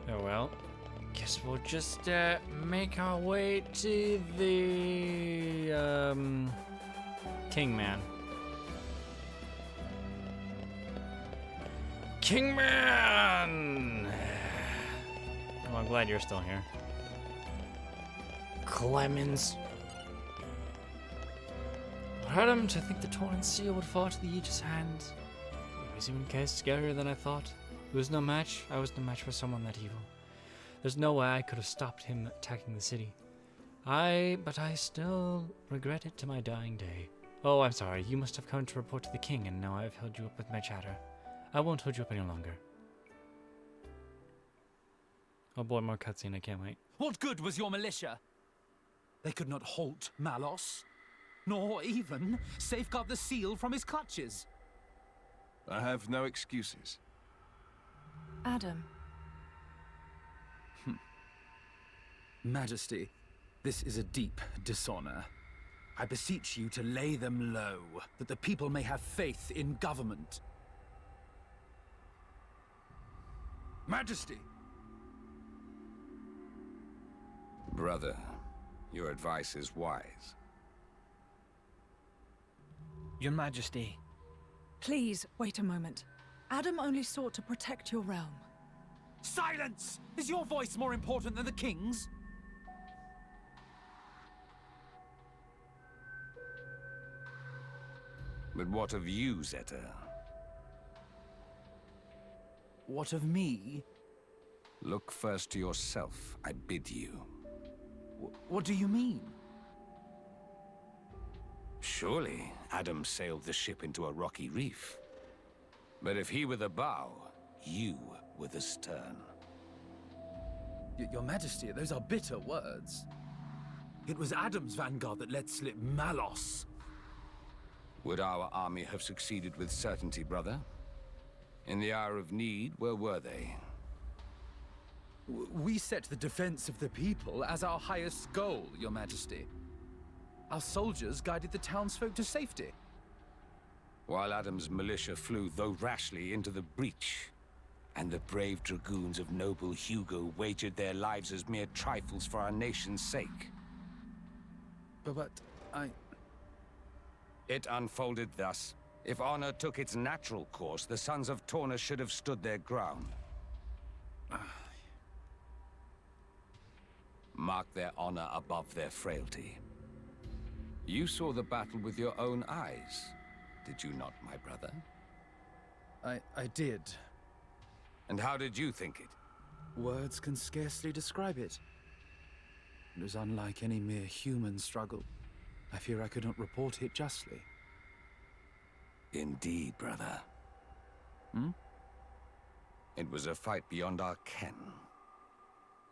Oh well. Guess we'll just make our way to the Kingman. Kingman! Oh, I'm glad you're still here. Clemens. I heard him to think the Torn Seal would fall to the Aegis hand. He was even scarier than I thought. He was no match. I was no match for someone that evil. There's no way I could have stopped him attacking the city. But I still regret it to my dying day. Oh, I'm sorry. You must have come to report to the king, and now I've held you up with my chatter. I won't hold you up any longer. Oh boy, more cutscene. I can't wait. What good was your militia? They could not halt Malos, nor even safeguard the seal from his clutches. I have no excuses. Adam. Majesty, this is a deep dishonor. I beseech you to lay them low, that the people may have faith in government. Majesty! Brother, your advice is wise. Your Majesty. Please, wait a moment. Adam only sought to protect your realm. Silence! Is your voice more important than the king's? But what of you, Zeta? What of me? Look first to yourself, I bid you. What do you mean? Surely, Adam sailed the ship into a rocky reef. But if he were the bow, you were the stern. Your Majesty, those are bitter words. It was Adam's vanguard that let slip Malos. Would our army have succeeded with certainty, brother? In the hour of need, where were they? We set the defense of the people as our highest goal, Your Majesty. Our soldiers guided the townsfolk to safety. While Adam's militia flew, though rashly, into the breach, and the brave dragoons of noble Hugo wagered their lives as mere trifles for our nation's sake. But It unfolded thus. If honor took its natural course, the sons of Torna should have stood their ground. Mark their honor above their frailty. You saw the battle with your own eyes, did you not, my brother? I did. And how did you think it? Words can scarcely describe it. It was unlike any mere human struggle. I fear I could not report it justly. Indeed, brother. It was a fight beyond our ken.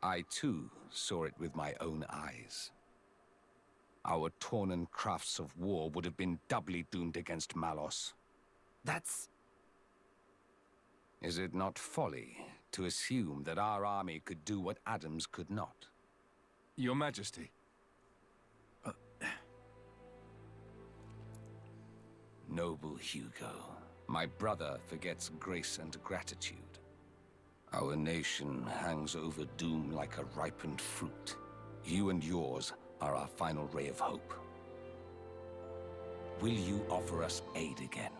I, too, saw it with my own eyes. Our Tornan crafts of war would have been doubly doomed against Malos. That's... Is it not folly to assume that our army could do what Adam's could not? Your Majesty. Noble Hugo, my brother forgets grace and gratitude. Our nation hangs over doom like a ripened fruit. You and yours are our final ray of hope. Will you offer us aid again,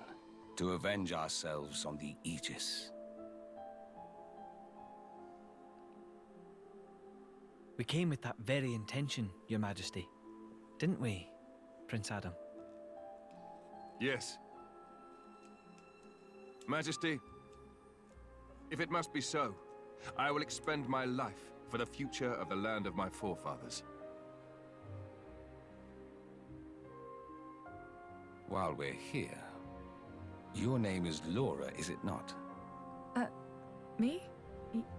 to avenge ourselves on the Aegis? We came with that very intention, Your Majesty. Didn't we, Prince Adam? Yes. Majesty, if it must be so, I will expend my life for the future of the land of my forefathers. While we're here, your name is Laura, is it not? Me?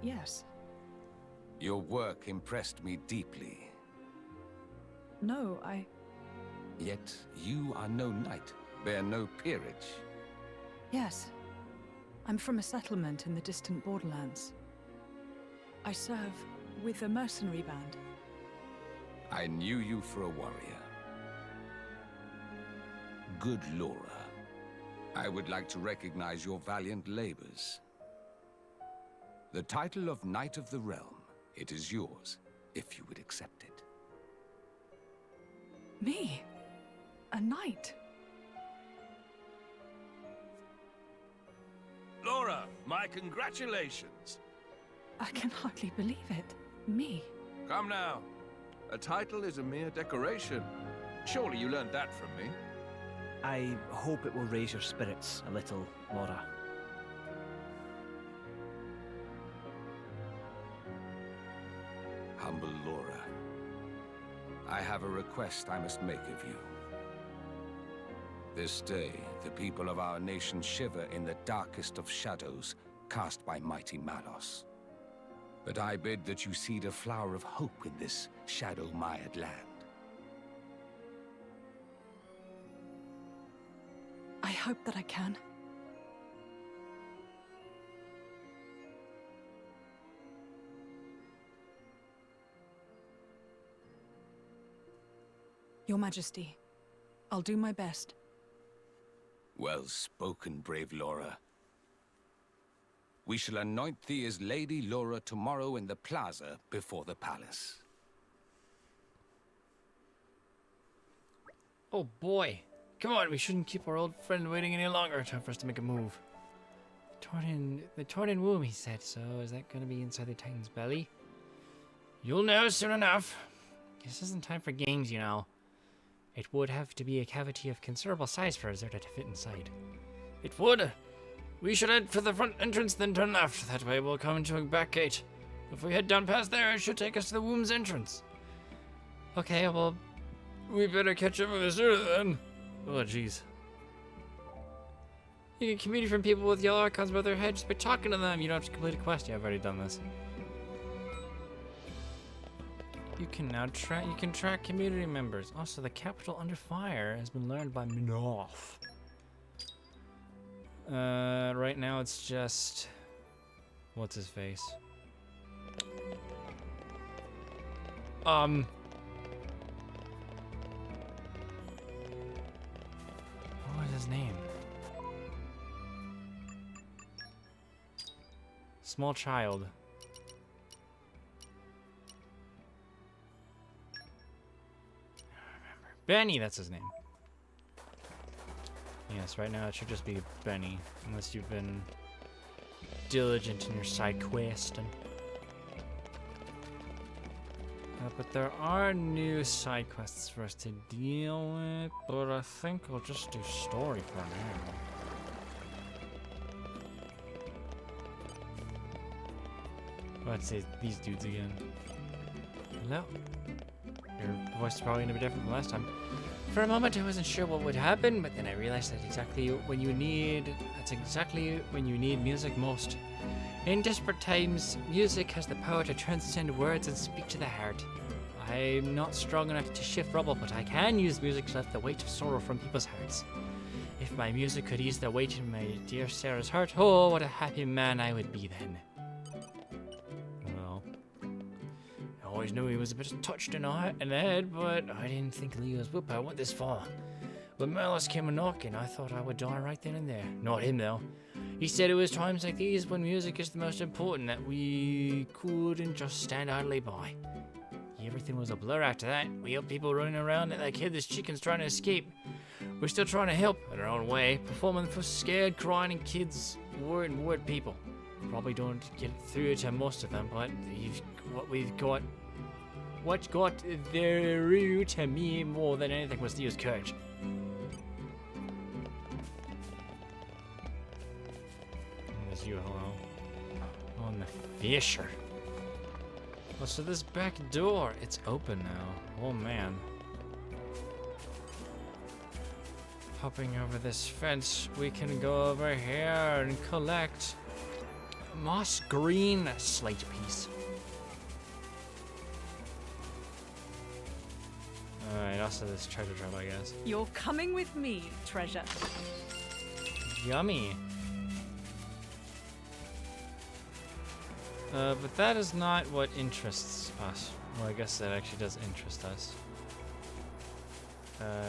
Yes. Your work impressed me deeply. No, Yet you are no knight, bear no peerage. Yes. I'm from a settlement in the distant borderlands. I serve with a mercenary band. I knew you for a warrior. Good Laura, I would like to recognize your valiant labors. The title of Knight of the Realm. It is yours, if you would accept it. Me? A knight? Laura, my congratulations. I can hardly believe it. Me? Come now. A title is a mere decoration. Surely you learned that from me. I hope it will raise your spirits a little, Laura. Humble Laura, I have a request I must make of you. This day, the people of our nation shiver in the darkest of shadows cast by mighty Malos. But I bid that you seed a flower of hope in this shadow-mired land. I hope that I can. Your Majesty, I'll do my best. Well spoken, brave Laura. We shall anoint thee as Lady Laura tomorrow in the plaza before the palace. Oh boy. Come on, we shouldn't keep our old friend waiting any longer. Time for us to make a move. The torn in womb, he said. So is that going to be inside the Titan's belly? You'll know soon enough. This isn't time for games, you know. It would have to be a cavity of considerable size for a Zerta to fit inside. It would. We should head for the front entrance, then turn left. That way we'll come into a back gate. If we head down past there, it should take us to the womb's entrance. Okay, well, we better catch up with the Zerta then. Oh, jeez. You can communicate from people with yellow icons above their heads by talking to them. You don't have to complete a quest. Yeah, I've already done this. You can now track community members. Also, the capital under fire has been learned by Minoff. Right now it's just... what's his face? What was his name? Small child. Benny, that's his name. Yes, right now it should just be Benny, unless you've been diligent in your side quest. But there are new side quests for us to deal with, but I think we'll just do story for now. Let's say these dudes again. Hello? Your voice is probably gonna be different from last time. For a moment I wasn't sure what would happen, but then I realized that's exactly when you need music most. In desperate times, music has the power to transcend words and speak to the heart. I'm not strong enough to shift rubble, but I can use music to lift the weight of sorrow from people's hearts. If my music could ease the weight in my dear Sarah's heart, oh, what a happy man I would be then. Well, I always knew he was a bit touched in the head, but I didn't think Leo's willpower went this far. When Malice came a knocking, I thought I would die right then and there. Not him, though. He said it was times like these when music is the most important that we couldn't just stand idly by. Everything was a blur after that. We had people running around like headless chickens trying to escape. We're still trying to help in our own way, performing for scared, crying kids, worried people. Probably don't get through to most of them, but what got through to me more than anything was Theo's courage. There's you, hello. On the Fisher. Oh, so this back door, it's open now. Oh man. Hopping over this fence, we can go over here and collect moss green slate piece. Alright, also this treasure trove, I guess. You're coming with me, treasure. Yummy. But that is not what interests us. Well, I guess that actually does interest us.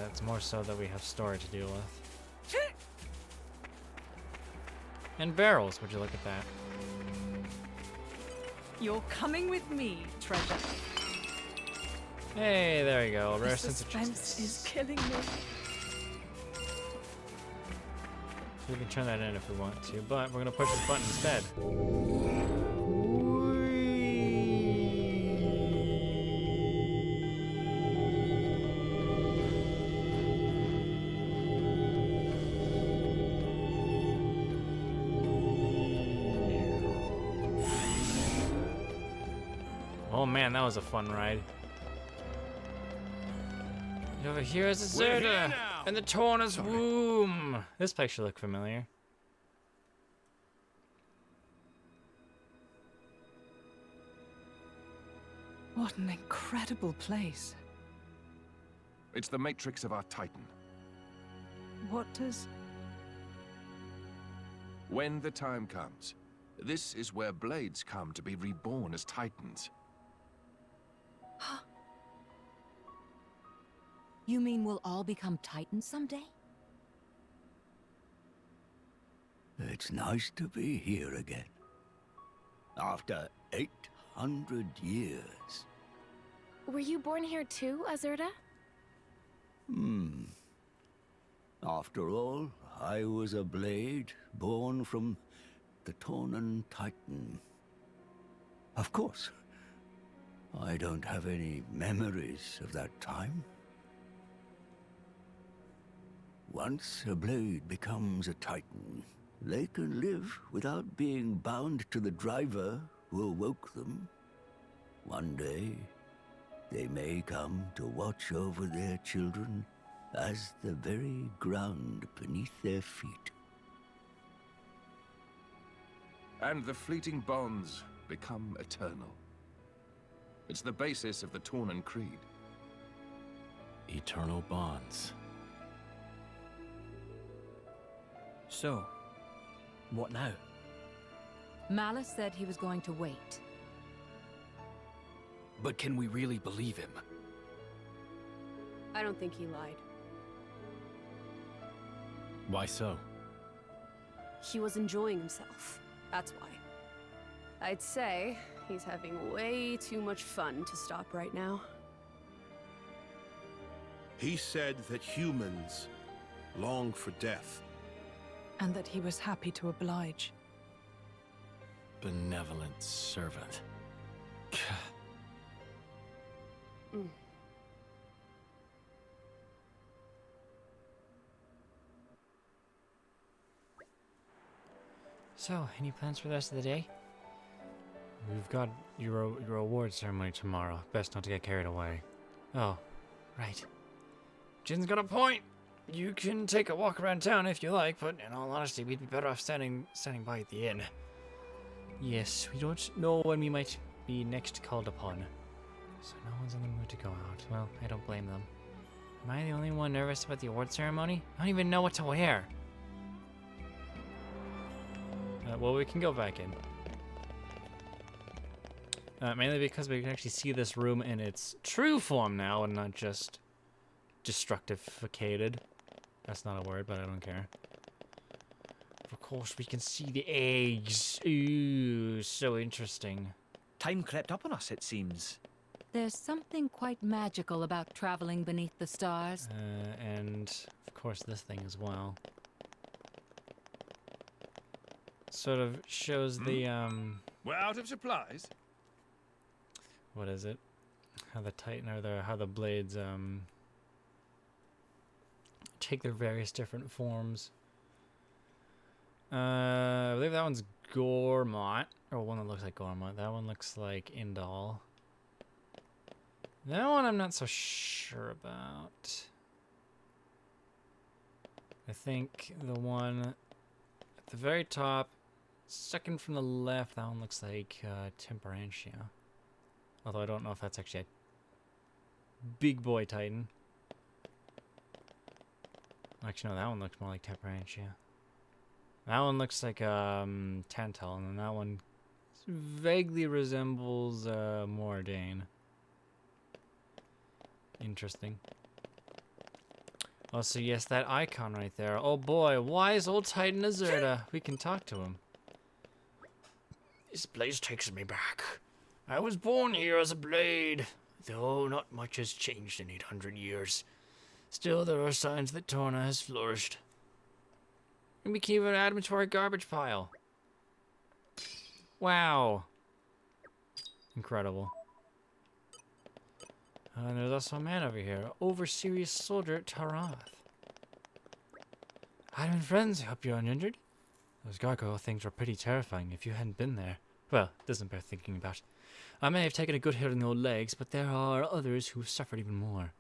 It's more so that we have story to deal with. And barrels, would you look at that? You're coming with me, treasure. Hey, there you go. The Rare sense of suspense justice. is killing me. So we can turn that in if we want to, but we're gonna push this button instead. Oh man, that was a fun ride. And over here is a We're here Zerda now. and the Torna's womb. This place should look familiar. What an incredible place. It's the matrix of our Titan. What does... When the time comes, this is where blades come to be reborn as Titans. You mean we'll all become Titans someday? It's nice to be here again. After 800 years. Were you born here too, Azurda? After all, I was a blade born from the Tornan Titan. Of course, I don't have any memories of that time. Once a blade becomes a Titan, they can live without being bound to the driver who awoke them. One day, they may come to watch over their children as the very ground beneath their feet. And the fleeting bonds become eternal. It's the basis of the Tornan Creed. Eternal bonds. So, what now? Malice said he was going to wait. But can we really believe him? I don't think he lied. Why so? He was enjoying himself. That's why. I'd say he's having way too much fun to stop right now. He said that humans long for death. And that he was happy to oblige. Benevolent servant. So, any plans for the rest of the day? We've got your award ceremony tomorrow. Best not to get carried away. Oh, right. Jin's got a point. You can take a walk around town if you like, but in all honesty, we'd be better off standing by at the inn. Yes, we don't know when we might be next called upon. So no one's in the mood to go out. Well, I don't blame them. Am I the only one nervous about the award ceremony? I don't even know what to wear. Well, we can go back in. Mainly because we can actually see this room in its true form now and not just destructificated. That's not a word, but I don't care. Of course, we can see the eggs. Ooh, so interesting. Time crept up on us, it seems. There's something quite magical about traveling beneath the stars. And, of course, this thing as well. Sort of shows the, We're out of supplies. what is it? How the Titan, or how the blades, take their various different forms. I believe that one's Gormott, or one that looks like Gormott. That one looks like Indal. That one I'm not so sure about. I think the one at the very top, second from the left, that one looks like Temperantia. Although I don't know if that's actually a big boy Titan. Actually, no, that one looks more like Temperantia. That one looks like Tantal, and then that one vaguely resembles Mordain. Interesting. Also, yes, that icon right there. Oh boy, wise old Titan Azurda. We can talk to him. This place takes me back. I was born here as a blade, though not much has changed in 800 years. Still, there are signs that Torna has flourished. And we can even add him to our garbage pile. Wow. Incredible. And there's also a man over here, over-serious soldier Tarath. Adam and friends, I hope you're uninjured. Those gargoyle things were pretty terrifying if you hadn't been there. Well, it doesn't bear thinking about. I may have taken a good hit on the old legs, but there are others who've suffered even more.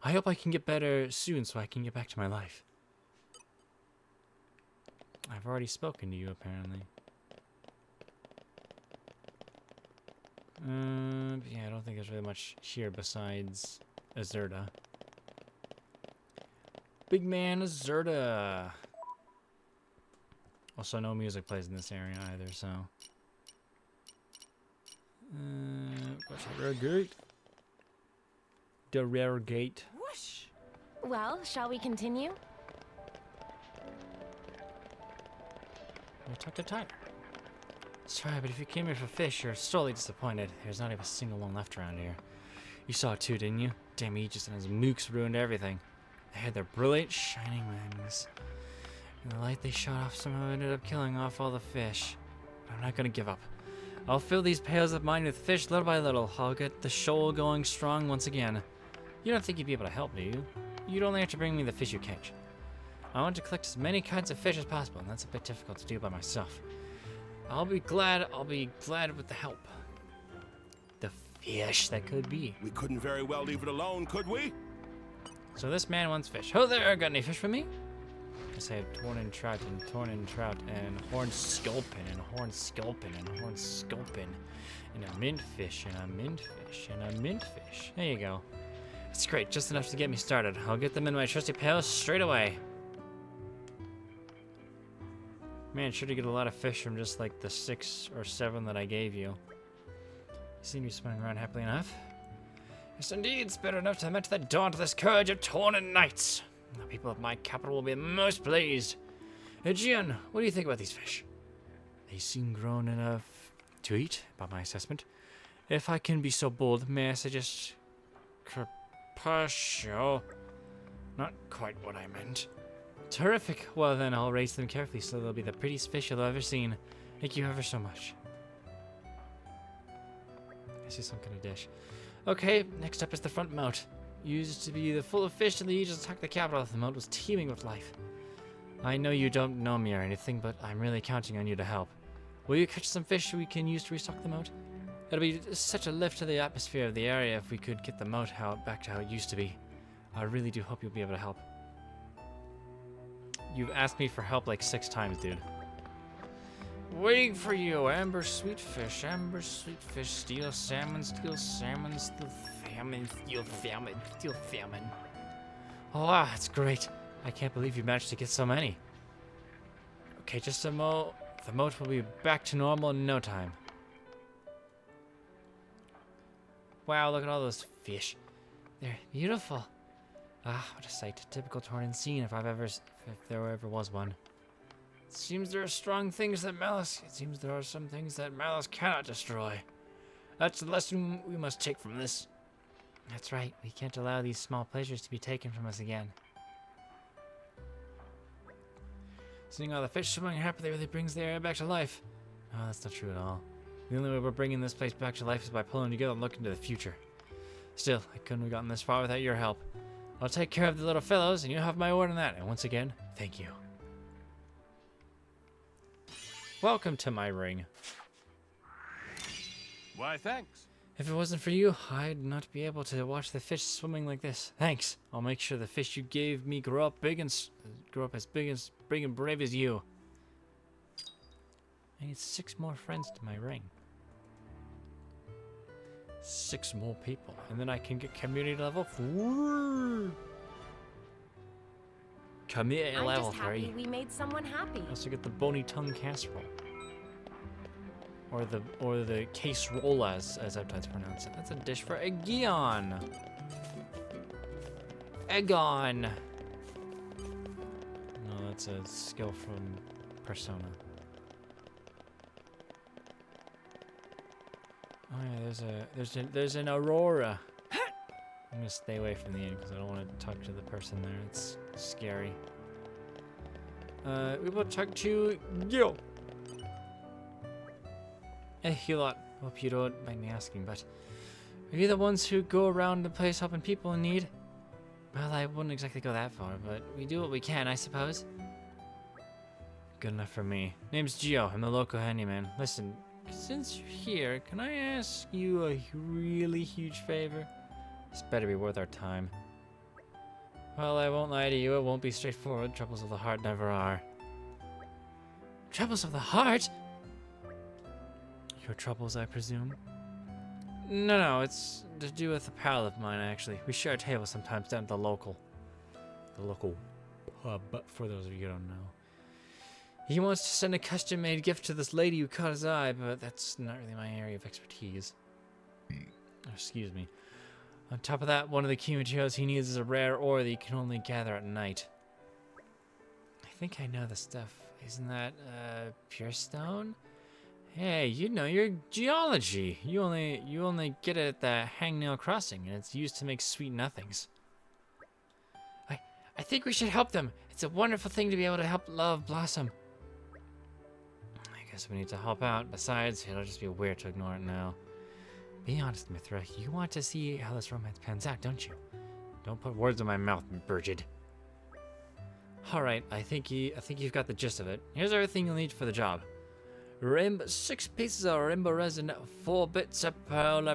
I hope I can get better soon so I can get back to my life. I've already spoken to you, apparently. Yeah, I don't think there's really much here besides Azurda. Big man Azurda. Also, no music plays in this area either, so. What's the rare gate? The rare gate. Whoosh! Well, shall we continue? We'll talk to Tyler. Sorry, but if you came here for fish, you're sorely disappointed. There's not even a single one left around here. You saw it too, didn't you? Damn Aegis and his mooks ruined everything. They had their brilliant, shining wings. And the light they shot off somehow ended up killing off all the fish. But I'm not gonna give up. I'll fill these pails of mine with fish little by little. I'll get the shoal going strong once again. You don't think you'd be able to help, do you? You'd only have to bring me the fish you catch. I want to collect as many kinds of fish as possible, and that's a bit difficult to do by myself. I'll be glad with the help. The fish that could be. We couldn't very well leave it alone, could we? So this man wants fish. Oh, there, got any fish for me? Guess I have torn-in trout and horned sculpin and horned sculpin and horned sculpin and a mint fish and a mint fish and a mint fish. There you go. That's great, just enough to get me started. I'll get them in my trusty pails straight away. Man, sure to get a lot of fish from just like the 6 or 7 that I gave you. You seem to be swimming around happily enough. Yes, indeed, it's better enough to match the dauntless courage of Tornin knights. The people of my capital will be most pleased. Aegean, what do you think about these fish? They seem grown enough to eat, by my assessment. If I can be so bold, may I suggest carpaccio? Not quite what I meant. Terrific. Well then, I'll raise them carefully so they'll be the prettiest fish you'll ever seen. Thank you ever so much. I see some kind of dish. Okay, next up is the front moat. Used to be full of fish and the Aegis attacked the capital. The moat was teeming with life. I know you don't know me or anything, but I'm really counting on you to help. Will you catch some fish we can use to restock the moat? It'll be such a lift to the atmosphere of the area if we could get the moat back to how it used to be. I really do hope you'll be able to help. You've asked me for help like 6 times, dude. Waiting for you, amber sweet fish, steel salmon, steel salmon, steel famine, steel famine, steel famine. Oh wow, that's great. I can't believe you managed to get so many. Okay, just a mo. The moat will be back to normal in no time. Wow, look at all those fish. They're beautiful. Ah, what a sight. A typical Tornin scene if there ever was one. It seems there are strong things that malice. It seems there are some things that malice cannot destroy. That's the lesson we must take from this. That's right. We can't allow these small pleasures to be taken from us again. Seeing all the fish swimming happily really brings the area back to life. Oh, that's not true at all. The only way we're bringing this place back to life is by pulling together and looking to the future. Still, I couldn't have gotten this far without your help. I'll take care of the little fellows, and you have my word on that. And once again, thank you. Welcome to my ring. Why, thanks. If it wasn't for you, I'd not be able to watch the fish swimming like this. Thanks. I'll make sure the fish you gave me grow up as big and brave as you. I need 6 more friends to my ring. 6 more people, and then I can get community level 4. Community level I'm just 3. happy we made someone happy. I also get the bony tongue casserole, or the casserole as sometimes pronounce it. That's a dish for Aegon. Aegon. No, that's a skill from Persona. Oh yeah, there's an aurora. I'm gonna stay away from the inn because I don't want to talk to the person there. It's scary. We will talk to you. Hey, you lot. Hope you don't mind me asking, but are you the ones who go around the place helping people in need? Well, I wouldn't exactly go that far, but we do what we can, I suppose. Good enough for me. Name's Gio. I'm the local handyman. Listen, since you're here, can I ask you a really huge favor? This better be worth our time. Well, I won't lie to you. It won't be straightforward. Troubles of the heart never are. Troubles of the heart? Your troubles, I presume? No, it's to do with a pal of mine, actually. We share a table sometimes down at the local pub, but for those of you who don't know. He wants to send a custom-made gift to this lady who caught his eye, but that's not really my area of expertise. Excuse me. On top of that, one of the key materials he needs is a rare ore that you can only gather at night. I think I know the stuff. Isn't that, pure stone? Hey, you know your geology. You only get it at the Hangnail Crossing, and it's used to make sweet nothings. I think we should help them. It's a wonderful thing to be able to help love blossom. I guess we need to help out. Besides, it'll just be weird to ignore it now. Be honest, Mithra. You want to see how this romance pans out, don't you? Don't put words in my mouth, Birgid. All right, I think you've got the gist of it. Here's everything you'll need for the job. 6 pieces of rainbow resin, 4 bits of pearl,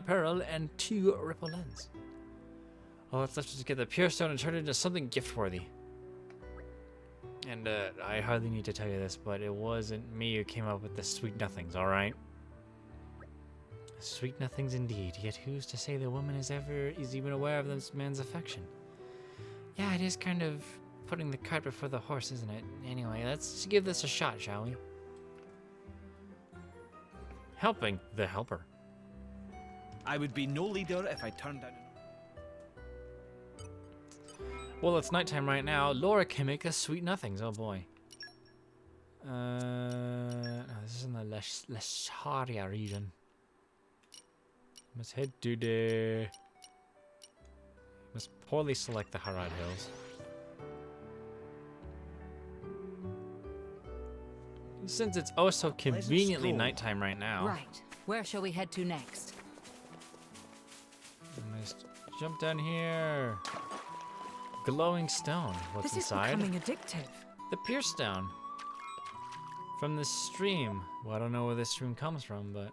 and 2 ripple ends. All that's left is to get the pure stone and turn it into something gift-worthy. And I hardly need to tell you this, but it wasn't me who came up with the sweet nothings, alright? Sweet nothings indeed, yet who's to say the woman is even aware of this man's affection? Yeah, it is kind of putting the cart before the horse, isn't it? Anyway, let's give this a shot, shall we? Helping the helper. I would be no leader if I turned down. Well, it's nighttime right now. Laura can make us sweet nothings. Oh boy. No, this is in the Lesharia region. Must head to the. Must poorly select the Harad Hills. Since it's oh so conveniently nighttime right now. Right. Where shall we head to next? Just jump down here. Glowing stone. What's this inside? This is becoming addictive. The Pierce Stone. From the stream. Well, I don't know where this stream comes from, but...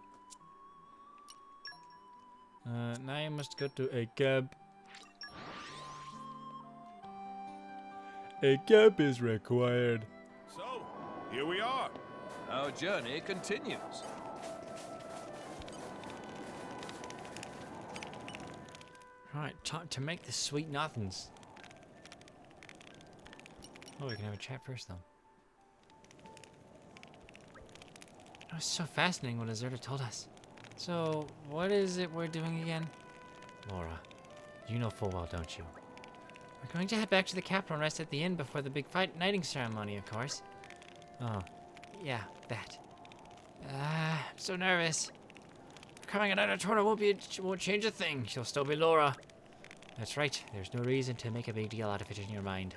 now you must go to a cab. A cab is required. So, here we are. Our journey continues. Right, time to make the sweet nothings. Oh, we can have a chat first, though. That was so fascinating what Azurta told us. So, what is it we're doing again? Laura, you know full well, don't you? We're going to head back to the capital and rest at the inn before the big knighting ceremony, of course. Oh, yeah, that. I'm so nervous. Coming at Anna Torna won't change a thing. She'll still be Laura. That's right. There's no reason to make a big deal out of it in your mind.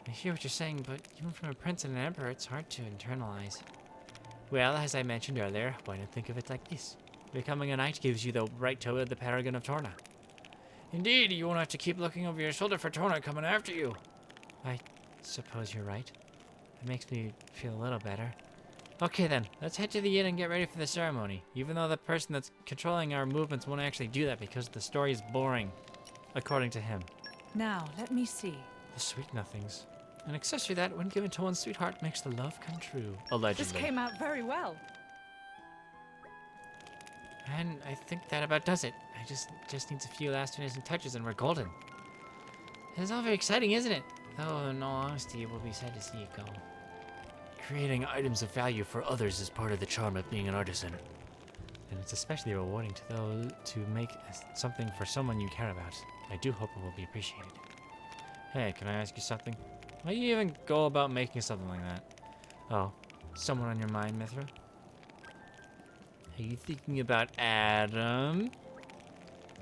I hear what you're saying, but even from a prince and an emperor, it's hard to internalize. Well, as I mentioned earlier, why not think of it like this? Becoming a knight gives you the right to wield the paragon of Torna. Indeed, you won't have to keep looking over your shoulder for Torna coming after you. I suppose you're right. It makes me feel a little better. Okay then, let's head to the inn and get ready for the ceremony. Even though the person that's controlling our movements won't actually do that because the story is boring, according to him. Now, let me see. The sweet nothings. An accessory that, when given to one's sweetheart, makes the love come true. Allegedly. This came out very well. And I think that about does it. I just needs a few last finishing touches and we're golden. It's all very exciting, isn't it? Though, in all honesty, it will be sad to see it go. Creating items of value for others is part of the charm of being an artisan. And it's especially rewarding to make something for someone you care about. I do hope it will be appreciated. Hey, can I ask you something? Why do you even go about making something like that? Oh, someone on your mind, Mithra? Are you thinking about Adam?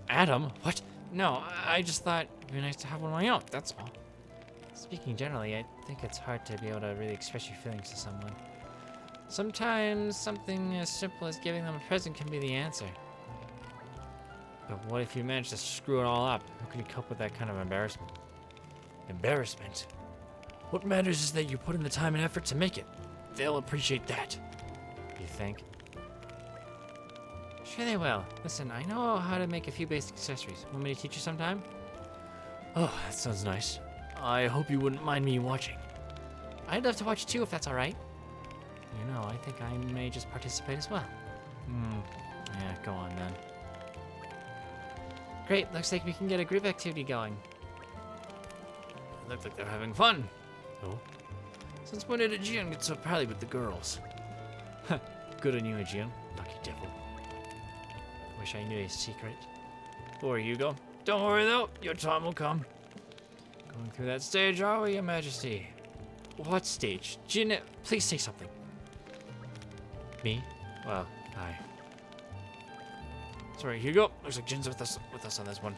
Adam? What? No, I just thought it'd be nice to have one of my own, that's all. Speaking generally, I think it's hard to be able to really express your feelings to someone. Sometimes something as simple as giving them a present can be the answer. But what if you manage to screw it all up? How can you cope with that kind of embarrassment? Embarrassment? What matters is that you put in the time and effort to make it. They'll appreciate that. You think? Sure they will. Listen, I know how to make a few basic accessories. Want me to teach you sometime? Oh, that sounds nice. I hope you wouldn't mind me watching. I'd love to watch too if that's alright. You know, I think I may just participate as well. Yeah, go on then. Great, looks like we can get a group activity going. Looks like they're having fun. Oh. Since when did Aegean get so pally with the girls? Good on you, Aegean. Lucky devil. Wish I knew his secret. Before you go. Don't worry though, your time will come. Going through that stage, are we, Your Majesty? What stage? Jin, please say something. Me? Well, aye. Sorry, Hugo. Looks like Jin's with us on this one.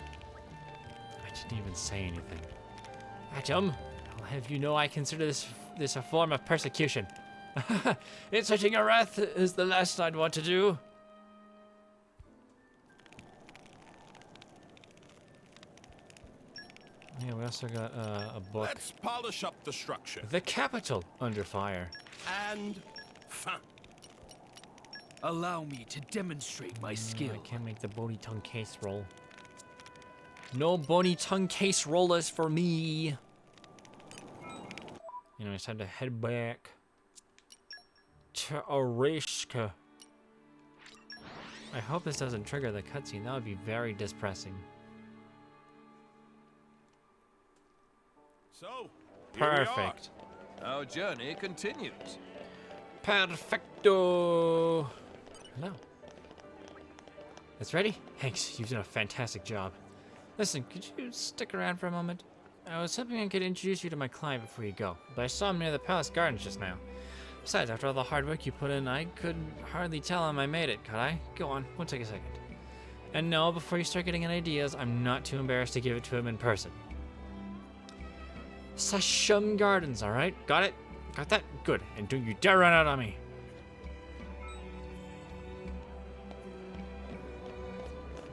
I didn't even say anything. Adam, I'll have you know I consider this a form of persecution. Inciting your wrath is the last I'd want to do. Yeah, we also got a book. Let's polish up the structure. The capital under fire. And fin. Allow me to demonstrate my skill. I can't make the bony tongue case roll. No bony tongue case rollers for me. You know, it's time to head back to Oreshka. I hope this doesn't trigger the cutscene. That would be very distressing. So, Perfect. Our journey continues. Perfecto. Hello. It's ready? Thanks. You've done a fantastic job. Listen, could you stick around for a moment? I was hoping I could introduce you to my client before you go, but I saw him near the palace gardens just now. Besides, after all the hard work you put in, I could hardly tell him I made it, could I? Go on, won't take a second. And no, before you start getting any ideas, I'm not too embarrassed to give it to him in person. Sashum Gardens, alright? Got it? Got that? Good. And don't you dare run out on me.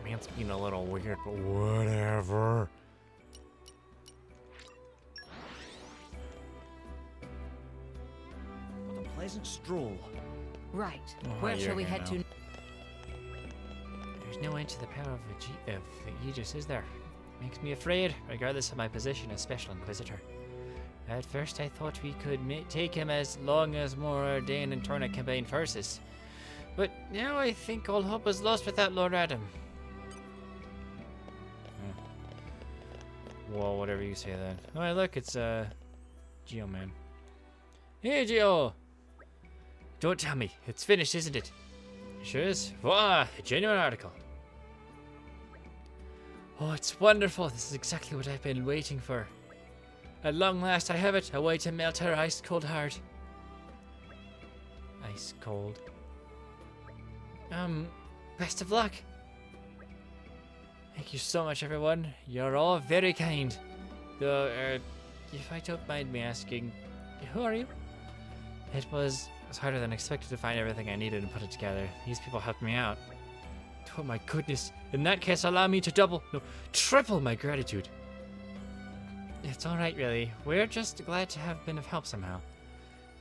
Man's being a little weird, but whatever. What a pleasant stroll. Right. Oh, Where shall we you're here head to? There's no end to the power of the Aegis, is there? Makes me afraid, regardless of my position as Special Inquisitor. At first I thought we could take him as long as more Ardain and Torna combined forces. But now I think all hope is lost without Lord Adam. Well, whatever you say then. Oh, look, it's Geo Man. Hey, Geo! Don't tell me. It's finished, isn't it? Sure is. Wow, a genuine article. Oh, it's wonderful. This is exactly what I've been waiting for. At long last, I have it. A way to melt her ice-cold heart. Ice cold. Best of luck. Thank you so much, everyone. You're all very kind. Though, if I don't mind me asking, who are you? It was harder than expected to find everything I needed and put it together. These people helped me out. Oh my goodness. In that case, allow me to triple my gratitude. It's alright, really. We're just glad to have been of help somehow.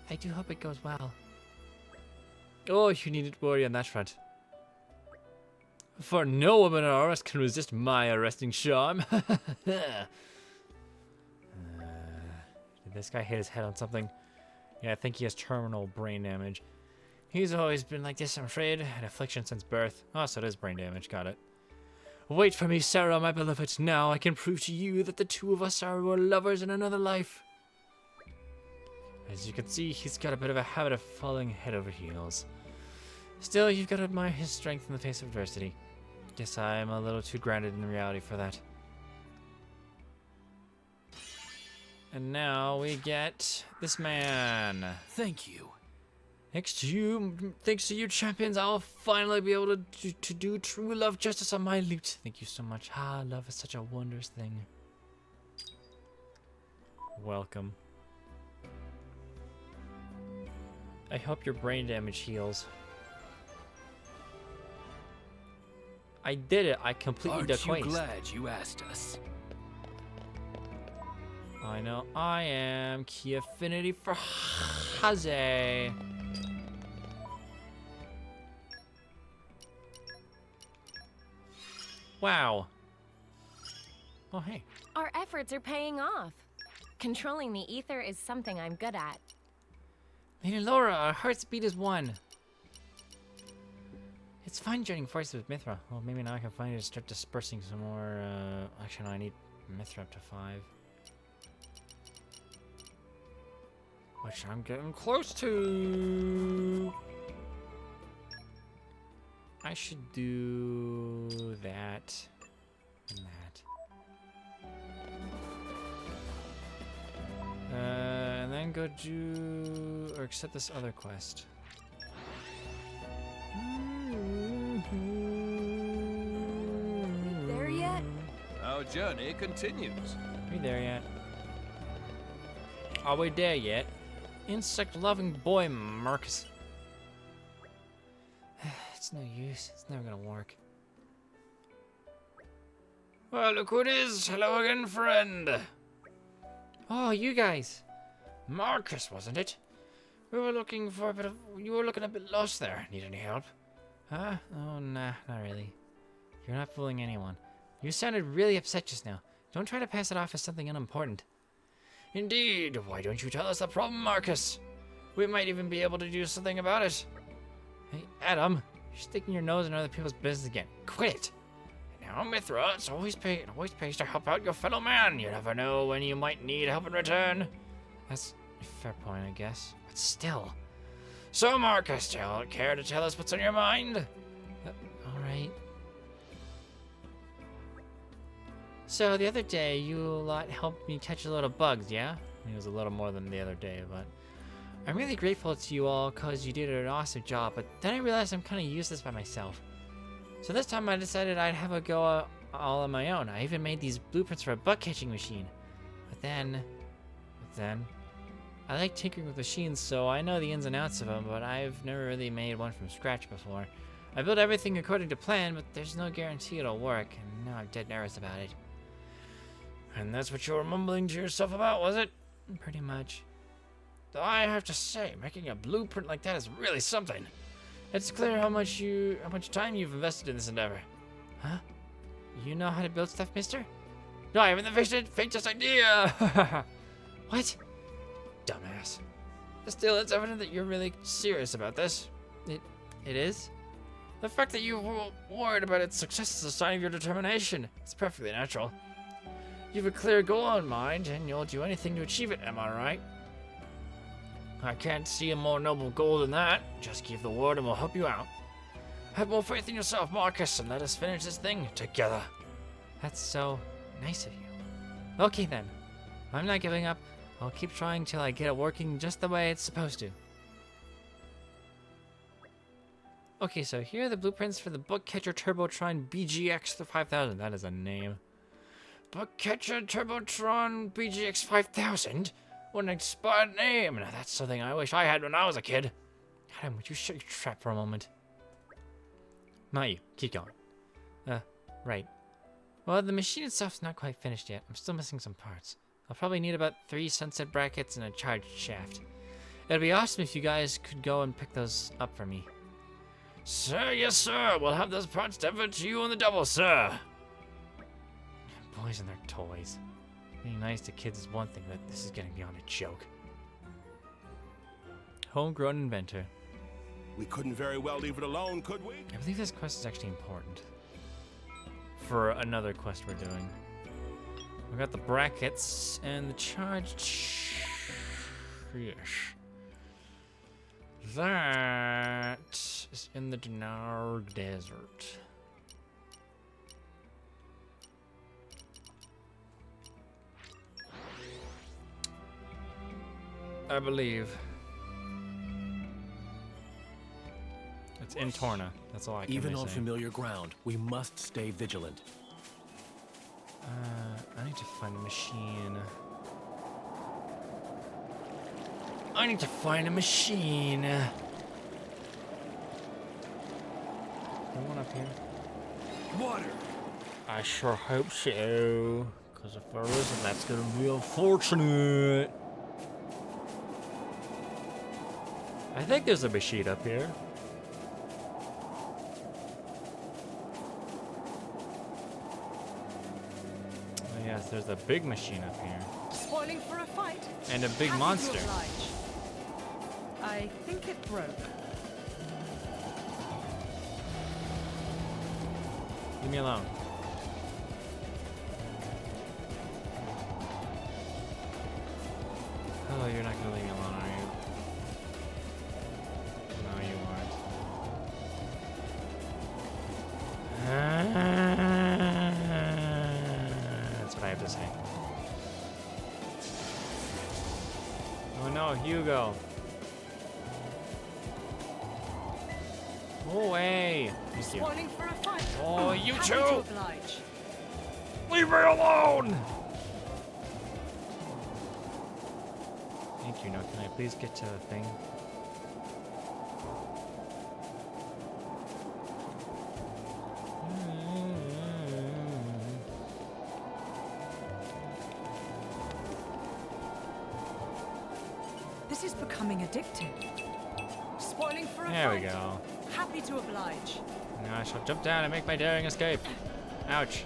I do hope it goes well. Oh, you needn't worry on that front. For no woman or Oris can resist my arresting charm. Did this guy hit his head on something? Yeah, I think he has terminal brain damage. He's always been like this, I'm afraid. An affliction since birth. Oh, so it is brain damage. Got it. Wait for me, Sarah, my beloved. Now I can prove to you that the two of us are lovers in another life. As you can see, he's got a bit of a habit of falling head over heels. Still, you've got to admire his strength in the face of adversity. Guess I'm a little too grounded in reality for that. And now we get this man. Thank you. Thanks to you, champions, I'll finally be able to do true love justice on my loot. Thank you so much. Ah, love is such a wondrous thing. Welcome. I hope your brain damage heals. I did it. I completely Aren't you quest. glad you asked us? I know I am. Key affinity for Haze. Wow. Oh, hey. Our efforts are paying off. Controlling the ether is something I'm good at. Lady Laura, our heart's beat is one. It's fun joining forces with Mithra. Well, maybe now I can finally start dispersing some more, actually, no, I need Mithra up to 5. Which I'm getting close to. I should do that and that. And then go do, or accept this other quest. There yet? Our journey continues. Are we there yet? Are we there yet? Insect-loving boy, Marcus. It's no use. It's never gonna work. Well, look who it is. Hello again, friend. Oh, you guys. Marcus, wasn't it? We were looking for a bit of... You were looking a bit lost there. Need any help? Huh? Oh, nah, not really. You're not fooling anyone. You sounded really upset just now. Don't try to pass it off as something unimportant. Indeed. Why don't you tell us the problem, Marcus? We might even be able to do something about it. Hey, Adam. You're sticking your nose in other people's business again. Quit it. Now, Mithra, it always pays to help out your fellow man. You never know when you might need help in return. That's a fair point, I guess. But still. So, Marcus, care to tell us what's on your mind? All right. So, the other day, you lot helped me catch a little bugs, yeah? It was a little more than the other day, but... I'm really grateful to you all because you did an awesome job, but then I realized I'm kind of useless by myself. So this time I decided I'd have a go all on my own. I even made these blueprints for a bug catching machine. But then, I like tinkering with machines, so I know the ins and outs of them, but I've never really made one from scratch before. I built everything according to plan, but there's no guarantee it'll work, and now I'm dead nervous about it. And that's what you were mumbling to yourself about, was it? Pretty much. I have to say, making a blueprint like that is really something. It's clear how much time you've invested in this endeavor. Huh? You know how to build stuff, mister? No, I haven't the faintest idea! What? Dumbass. Still, it's evident that you're really serious about this. It is? The fact that you're worried about its success is a sign of your determination. It's perfectly natural. You have a clear goal in mind, and you'll do anything to achieve it, am I right? I can't see a more noble goal than that. Just give the word and we'll help you out. Have more faith in yourself, Marcus, and let us finish this thing together. That's so nice of you. Okay then. I'm not giving up. I'll keep trying till I get it working just the way it's supposed to. Okay, so here are the blueprints for the Bugcatcher Turbotron BGX 5000. That is a name. Bugcatcher Turbotron BGX 5000? What an inspired name! Now that's something I wish I had when I was a kid. Adam, would you shut your trap for a moment? Not you. Keep going. Right. Well, the machine itself's not quite finished yet. I'm still missing some parts. I'll probably need about 3 sunset brackets and a charge shaft. It'd be awesome if you guys could go and pick those up for me. Sir, yes sir! We'll have those parts delivered to you on the double, sir! Boys and their toys. Being nice to kids is one thing, but this is getting beyond a joke. Homegrown inventor. We couldn't very well leave it alone, could we? I believe this quest is actually important. For another quest we're doing. We got the brackets and the charged... Yes. That is in the Dinar Desert. I believe. It's in Torna. That's all I can Even really on say. familiar ground, we must stay vigilant. I need to find a machine. I need to find a machine. Is there one up here? Water! I sure hope so. Because if there isn't, that's gonna be unfortunate. I think there's a machine up here. Oh yes, there's a big machine up here. Spoiling for a fight. And a big Happy to monster. oblige. I think it broke. Leave me alone. Oh, you're not gonna leave me alone, are you? No, you aren't. That's what I have to say. Oh no, Hugo. Go away. Thank you. Spoiling for a fight. Oh, you Happy too. to oblige. Leave me alone! Thank you. Now, can I please get to the thing? This is becoming addictive. Spoiling for a There fight. we go. Happy to oblige. Now I shall jump down and make my daring escape. Ouch.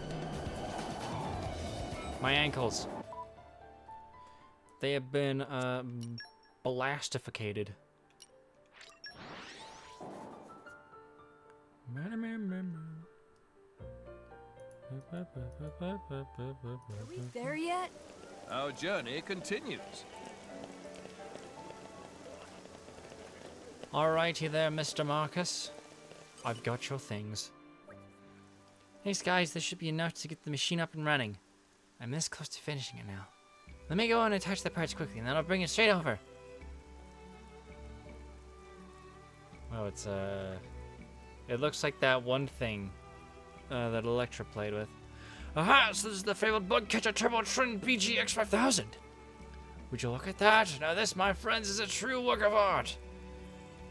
My ankles. They have been, blastificated. Are we there yet? Our journey continues. Alrighty there, Mr. Marcus. I've got your things. Hey guys, this should be enough to get the machine up and running. I'm this close to finishing it now. Let me go and attach the parts quickly, and then I'll bring it straight over. Oh, it's it looks like that one thing that Electra played with. Aha! So this is the fabled bug catcher Turbo Trin BGX 5000. Would you look at that? Now this, my friends, is a true work of art.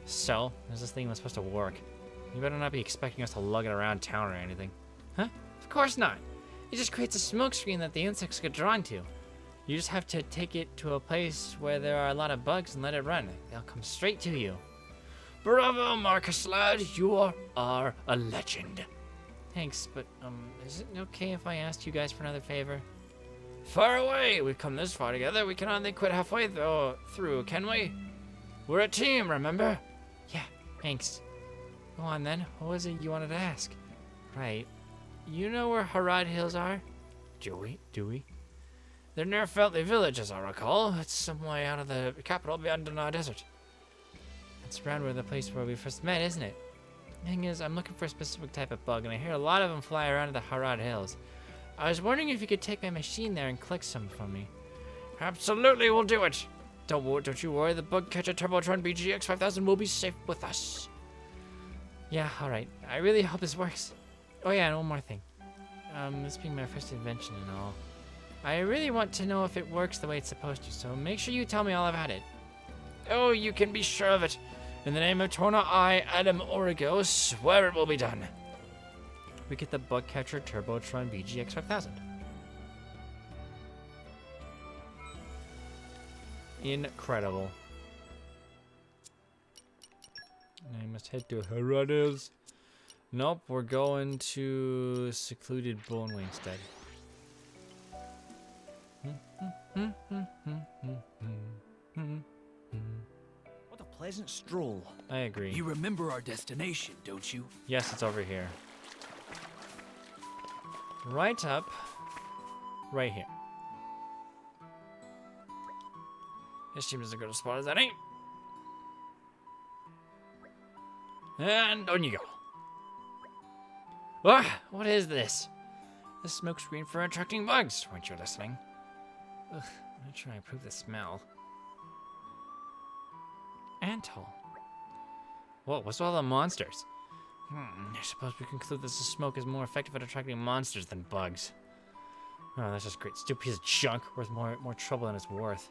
So, as this thing was supposed to work, you better not be expecting us to lug it around town or anything. Huh? Of course not. It just creates a smoke screen that the insects get drawn to. You just have to take it to a place where there are a lot of bugs and let it run. They'll come straight to you. Bravo, Marcus lad. You are a legend. Thanks, but, is it okay if I asked you guys for another favor? Far away! We've come this far together. We can only quit halfway through, can we? We're a team, remember? Yeah, thanks. Go on then. What was it you wanted to ask? Right. You know where Harad Hills are? Do we? They're near Feltley Village, as I recall. It's some way out of the capital beyond the desert. It's around where the place where we first met, isn't it? Thing is, I'm looking for a specific type of bug, and I hear a lot of them fly around the Harad Hills. I was wondering if you could take my machine there and collect some for me. Absolutely, we'll do it. Don't you worry, the bug catcher Turbotron BGX 5000 will be safe with us. Yeah, alright. I really hope this works. Oh yeah, and one more thing. This being my first invention and all, I really want to know if it works the way it's supposed to, so make sure you tell me all about it. Oh, you can be sure of it. In the name of Torna, I, Adam Origo, swear it will be done. We get the bug catcher Turbotron BGX 5000. Incredible. I must head to Herodes. Nope, we're going to secluded Boneway instead. What a pleasant stroll. I agree. You remember our destination, don't you? Yes, it's over here. Right up. Right here. This seems as good a spot as any. And on you go. Ah, what is this? The smoke screen for attracting bugs. Weren't you listening? Ugh, I'm not sure I approve the smell. Antol. Whoa, what's all the monsters? I suppose we conclude that the smoke is more effective at attracting monsters than bugs. Oh, that's just great. Stupid piece of junk worth more trouble than it's worth.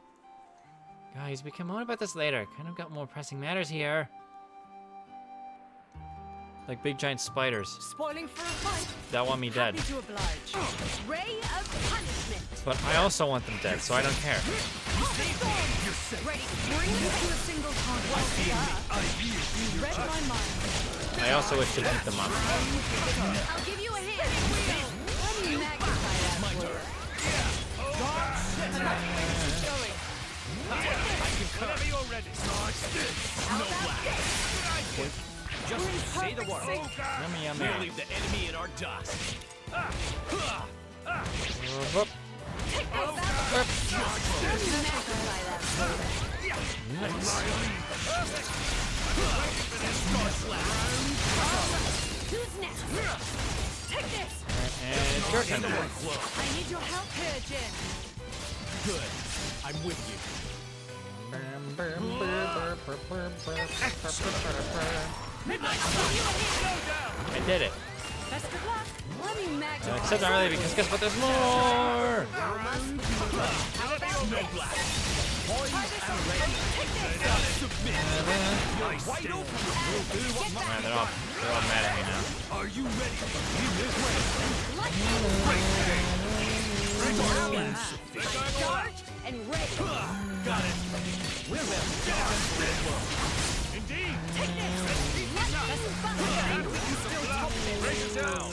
Guys, we can moan about this later. Kind of got more pressing matters here. Like big giant spiders Spoiling for a fight. that want me dead. Happy to oblige. Ray of punishment. But I also want them dead, so I don't care. Ready. Bring them to a single target. Well, you read my mind. I also wish to beat them up. I'll give you a hand. Let me magnify that for you. Whenever you're ready. No blast. Just say the word. Yummy, yummy. We'll leave the enemy in our dust. Whoop. Who's next? Take this. And it's your turn. I need your help here, Jin. Good. I'm with you. I did it. Best of luck. Let me magnify. Except not really, because guess what? There's more! No blast. Man, they're all mad at me now. Are you ready? Charge and ready. Got it. We're ready. Indeed. Take this. Best of fun. Bring it down.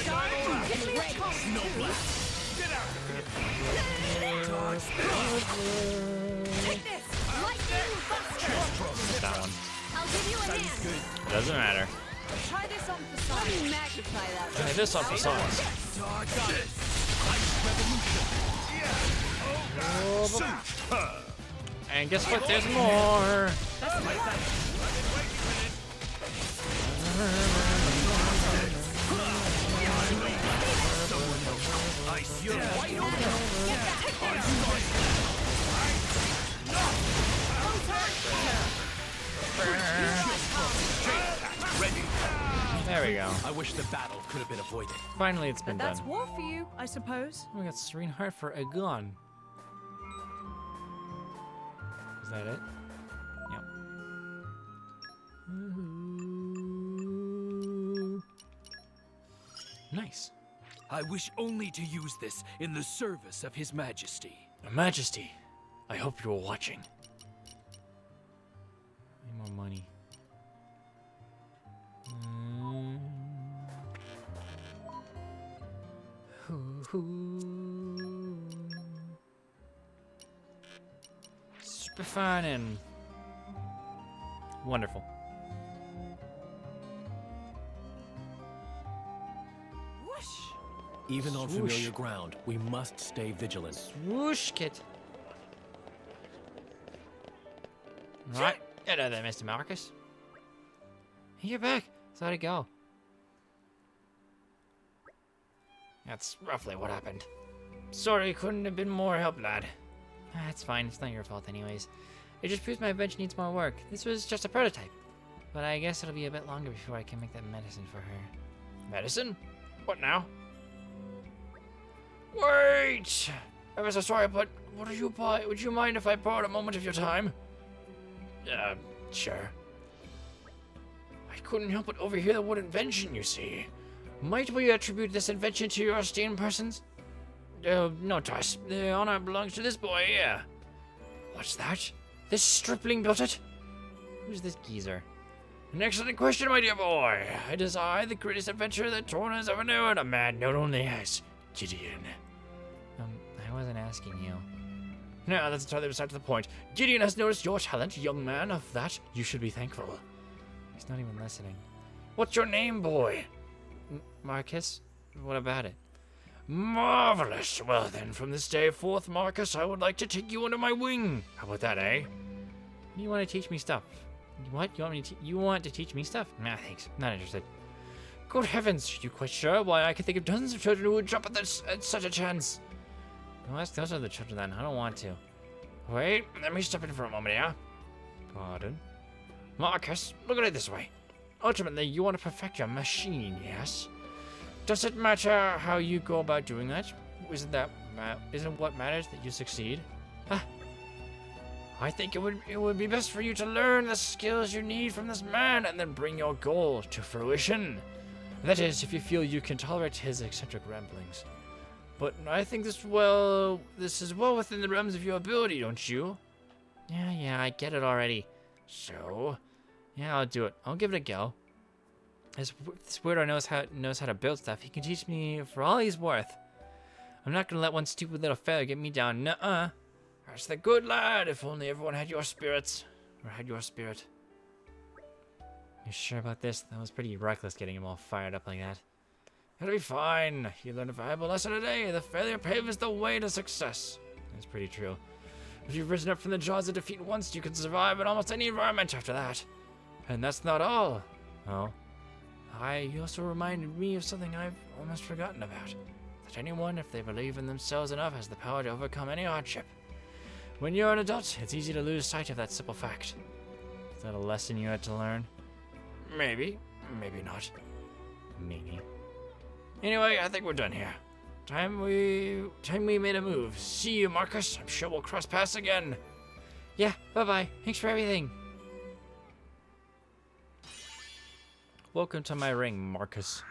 Charge and ready. No blast. Get out. Take this. Lightning buster. That one. I'll give you a hand. It doesn't matter. Try this on for Let size. me magnify that. Try this off the sauce. Got it. Ice revolution. And guess what? There's more! Ice. You're wide open. Ready. There we go. I wish the battle could have been avoided. Finally, it's been But that's done. war for you, I suppose. We got Serene Heart for a gun. Is that it? Yep. Nice. I wish only to use this in the service of His Majesty. Your Majesty, I hope you are watching. Need more money. Super fun and wonderful. Whoosh. Even on Swoosh. familiar ground, we must stay vigilant. Swoosh, kid. Right, get out of there, Mr. Marcus. You're back. So how'd it go? That's roughly what happened. Sorry, couldn't have been more help, lad. It's fine, it's not your fault anyways. It just proves my invention needs more work. This was just a prototype. But I guess it'll be a bit longer before I can make that medicine for her. Medicine? What now? Wait! Ever so sorry, but what do you buy? Would you mind if I borrowed a moment of your time? Sure. I couldn't help but overhear the word invention, you see. Might we attribute this invention to your esteemed persons? No, Toss. The honor belongs to this boy here. What's that? This stripling built it? Who's this geezer? An excellent question, my dear boy. It is I, the greatest adventurer that Torn has ever known. A man known only as Gideon. I wasn't asking you. No, that's entirely beside the point. Gideon has noticed your talent, young man. Of that, you should be thankful. He's not even listening. What's your name, boy? Marcus? What about it? Marvelous. Well then, from this day forth, Marcus, I would like to take you under my wing. How about that, eh? You want to teach me stuff? What? You want to teach me stuff? Nah, thanks. Not interested. Good heavens, are you quite sure? Why, I can think of dozens of children who would jump at such a chance. Well, those are the children then. I don't want to. Wait, let me step in for a moment, yeah? Pardon? Marcus, look at it this way. Ultimately, you want to perfect your machine, yes? Does it matter how you go about doing that? Isn't what matters that you succeed? Huh? I think it would be best for you to learn the skills you need from this man and then bring your goal to fruition. That is, if you feel you can tolerate his eccentric ramblings. But I think this is well within the realms of your ability, don't you? Yeah, I get it already. So, yeah, I'll do it. I'll give it a go. This weirdo knows how to build stuff. He can teach me for all he's worth. I'm not gonna let one stupid little failure get me down. Nuh-uh. That's the good lad. If only everyone had your spirits. Or had your spirit. You sure about this? That was pretty reckless getting him all fired up like that. It'll be fine. You learn a valuable lesson a day. The failure paves the way to success. That's pretty true. If you've risen up from the jaws of defeat once, you can survive in almost any environment after that. And that's not all. Oh. You also reminded me of something I've almost forgotten about. That anyone, if they believe in themselves enough, has the power to overcome any hardship. When you're an adult, it's easy to lose sight of that simple fact. Is that a lesson you had to learn? Maybe. Maybe not. Maybe. Anyway, I think we're done here. Time we made a move. See you, Marcus. I'm sure we'll cross paths again. Yeah, bye-bye. Thanks for everything. Welcome to my ring, Marcus.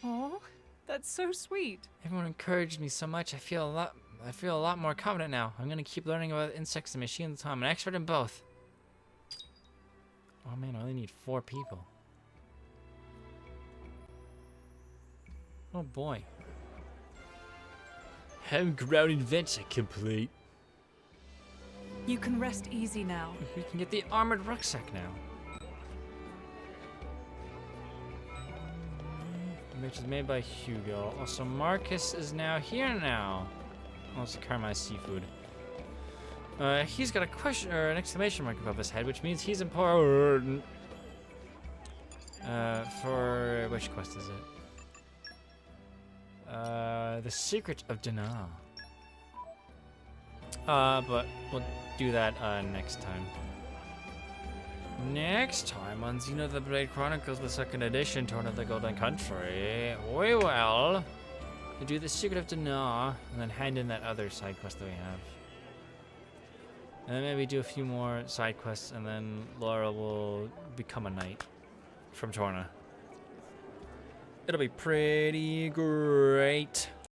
Oh, that's so sweet. Everyone encouraged me so much. I feel a lot more confident now. I'm gonna keep learning about insects and machines until I'm an expert in both. Oh man, I only need 4 people. Oh boy. Homegrown adventure complete. You can rest easy now. We can get the armored rucksack now. Which is made by Hugo. Also, Marcus is now here now. Also, Karma Seafood. He's got a question or an exclamation mark above his head, which means he's important. For which quest is it? The Secret of Dana. But we'll do that next time. Next time on Xenoblade Chronicles, the 2nd edition, Torn of the Golden Country, we will do the Secret of Dana and then hand in that other side quest that we have. And then maybe do a few more side quests, and then Laura will become a knight from Torna. It'll be pretty great.